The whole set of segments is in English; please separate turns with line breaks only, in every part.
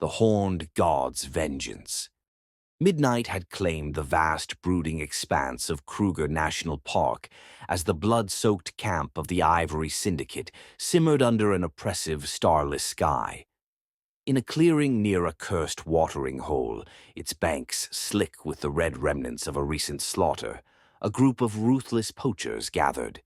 the horned god's vengeance. Midnight had claimed the vast brooding expanse of Kruger National Park as the blood-soaked camp of the Ivory Syndicate simmered under an oppressive, starless sky. In a clearing near a cursed watering hole, its banks slick with the red remnants of a recent slaughter, a group of ruthless poachers gathered.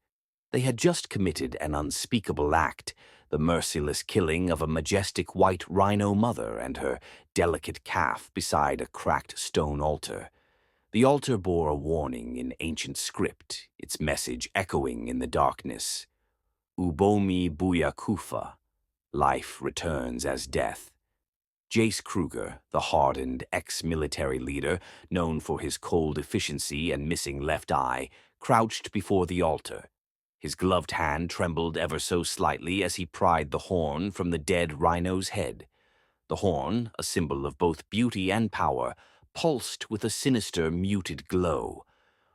They had just committed an unspeakable act, the merciless killing of a majestic white rhino mother and her delicate calf beside a cracked stone altar. The altar bore a warning in ancient script, its message echoing in the darkness. Ubomi buya kufa. Life returns as death. Jace Kruger, the hardened ex-military leader known for his cold efficiency and missing left eye, crouched before the altar. His gloved hand trembled ever so slightly as he pried the horn from the dead rhino's head. The horn, a symbol of both beauty and power, pulsed with a sinister, muted glow,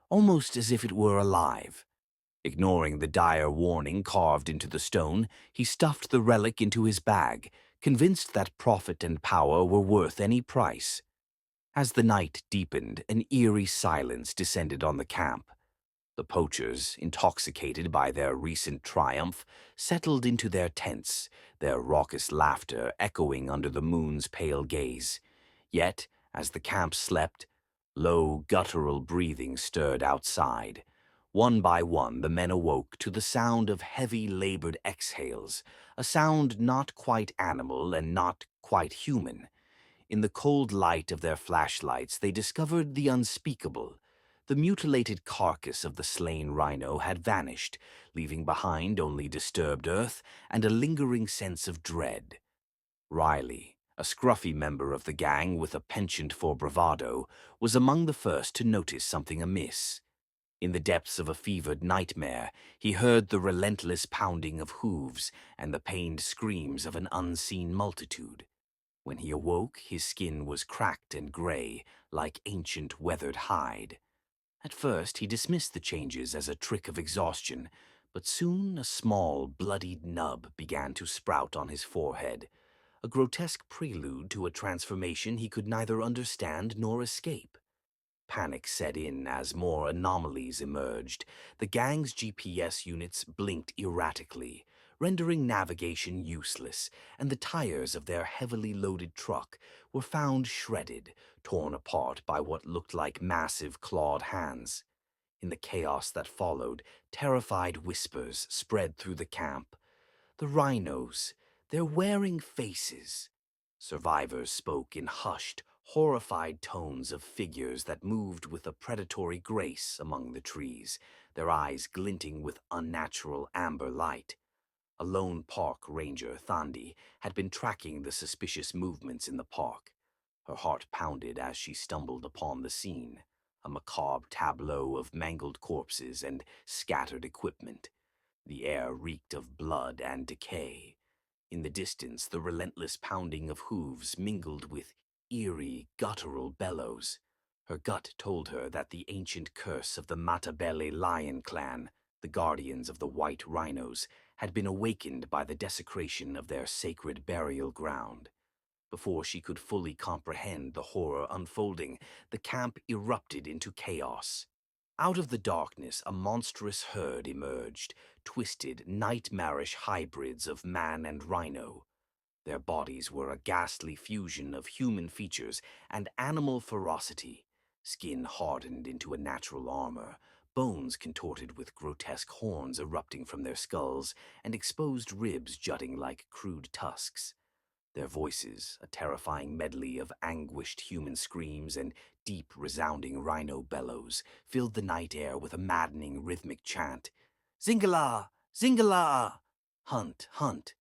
almost as if it were alive. Ignoring the dire warning carved into the stone, he stuffed the relic into his bag, convinced that profit and power were worth any price. As the night deepened, an eerie silence descended on the camp. The poachers, intoxicated by their recent triumph, settled into their tents, their raucous laughter echoing under the moon's pale gaze. Yet, as the camp slept, low, guttural breathing stirred outside. One by one, the men awoke to the sound of heavy, labored exhales, a sound not quite animal and not quite human. In the cold light of their flashlights, they discovered the unspeakable. The mutilated carcass of the slain rhino had vanished, leaving behind only disturbed earth and a lingering sense of dread. Riley, a scruffy member of the gang with a penchant for bravado, was among the first to notice something amiss. In the depths of a fevered nightmare, he heard the relentless pounding of hooves and the pained screams of an unseen multitude. When he awoke, his skin was cracked and gray, like ancient weathered hide. At first, he dismissed the changes as a trick of exhaustion, but soon a small, bloodied nub began to sprout on his forehead, a grotesque prelude to a transformation he could neither understand nor escape. Panic set in as more anomalies emerged. The gang's GPS units blinked erratically, rendering navigation useless, and the tires of their heavily loaded truck were found shredded, torn apart by what looked like massive clawed hands. In the chaos that followed, terrified whispers spread through the camp. The rhinos, they're wearing faces. Survivors spoke in hushed, horrified tones of figures that moved with a predatory grace among the trees, their eyes glinting with unnatural amber light. A lone park ranger, Thandi, had been tracking the suspicious movements in the park. Her heart pounded as she stumbled upon the scene, a macabre tableau of mangled corpses and scattered equipment. The air reeked of blood and decay. In the distance, the relentless pounding of hooves mingled with eerie, guttural bellows. Her gut told her that the ancient curse of the Matabele lion clan, the guardians of the white rhinos, had been awakened by the desecration of their sacred burial ground. Before she could fully comprehend the horror unfolding, the camp erupted into chaos. Out of the darkness, a monstrous herd emerged, twisted, nightmarish hybrids of man and rhino. Their bodies were a ghastly fusion of human features and animal ferocity, skin hardened into a natural armor, bones contorted with grotesque horns erupting from their skulls, and exposed ribs jutting like crude tusks. Their voices, a terrifying medley of anguished human screams and deep, resounding rhino bellows, filled the night air with a maddening rhythmic chant. Zingala! Zingala! Hunt! Hunt!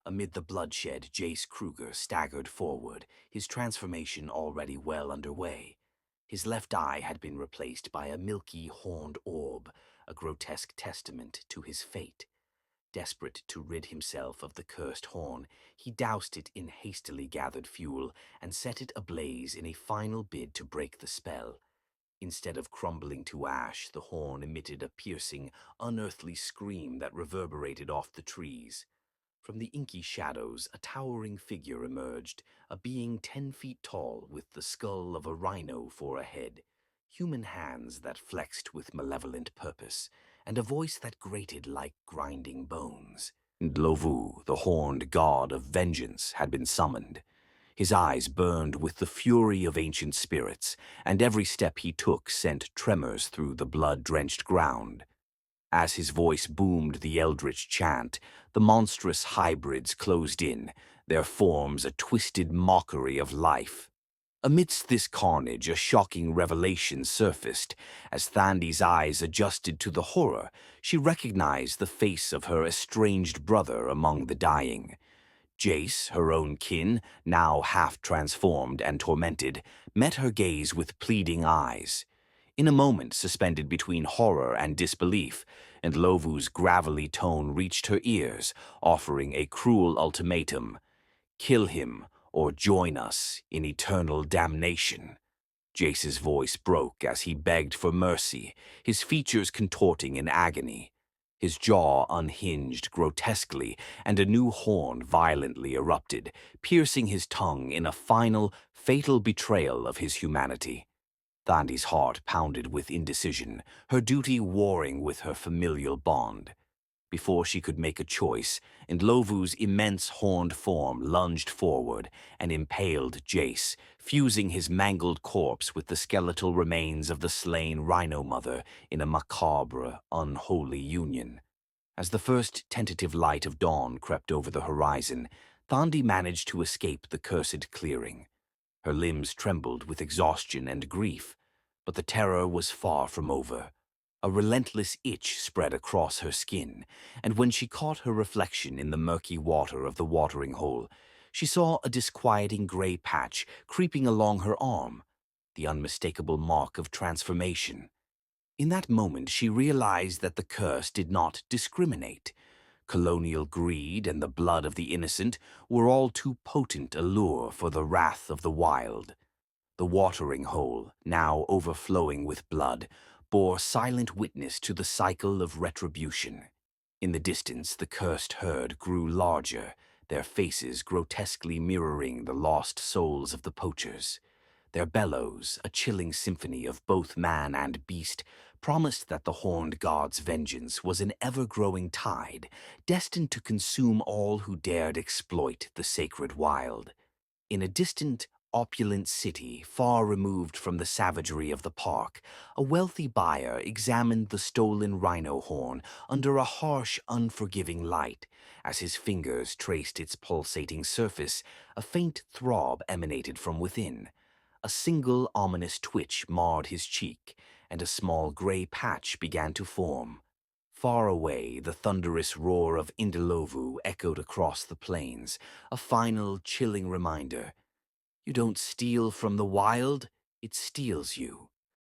Amid the bloodshed, Jace Kruger staggered forward, his transformation already well underway. His left eye had been replaced by a milky, horned orb, a grotesque testament to his fate. Desperate to rid himself of the cursed horn, he doused it in hastily gathered fuel and set it ablaze in a final bid to break the spell. Instead of crumbling to ash, the horn emitted a piercing, unearthly scream that reverberated off the trees. From the inky shadows, a towering figure emerged, a being 10 feet tall with the skull of a rhino for a head, human hands that flexed with malevolent purpose, and a voice that grated like grinding bones. Ndlovu, the horned god of vengeance, had been summoned. His eyes burned with the fury of ancient spirits, and every step he took sent tremors through the blood-drenched ground. As his voice boomed the eldritch chant, the monstrous hybrids closed in, their forms a twisted mockery of life. Amidst this carnage, a shocking revelation surfaced. As Thandi's eyes adjusted to the horror, she recognized the face of her estranged brother among the dying. Jace, her own kin, now half transformed and tormented, met her gaze with pleading eyes. In a moment suspended between horror and disbelief, Ndlovu's gravelly tone reached her ears, offering a cruel ultimatum: kill him or join us in eternal damnation. Jace's voice broke as he begged for mercy, his features contorting in agony. His jaw unhinged grotesquely, and a new horn violently erupted, piercing his tongue in a final, fatal betrayal of his humanity. Thandi's heart pounded with indecision, her duty warring with her familial bond. Before she could make a choice, Ndlovu's immense horned form lunged forward and impaled Jace, fusing his mangled corpse with the skeletal remains of the slain rhino mother in a macabre, unholy union. As the first tentative light of dawn crept over the horizon, Thandi managed to escape the cursed clearing. Her limbs trembled with exhaustion and grief, but the terror was far from over. A relentless itch spread across her skin, and when she caught her reflection in the murky water of the watering hole, she saw a disquieting gray patch creeping along her arm, the unmistakable mark of transformation. In that moment, she realized that the curse did not discriminate. Colonial greed and the blood of the innocent were all too potent a lure for the wrath of the wild. The watering hole, now overflowing with blood, bore silent witness to the cycle of retribution. In the distance, the cursed herd grew larger, their faces grotesquely mirroring the lost souls of the poachers. Their bellows, a chilling symphony of both man and beast, promised that the horned god's vengeance was an ever-growing tide, destined to consume all who dared exploit the sacred wild. In a distant, opulent city, far removed from the savagery of the park, a wealthy buyer examined the stolen rhino horn under a harsh, unforgiving light. As his fingers traced its pulsating surface, a faint throb emanated from within. A single ominous twitch marred his cheek, and a small gray patch began to form. Far away, the thunderous roar of Ndlovu echoed across the plains, a final, chilling reminder. You don't steal from the wild, it steals you.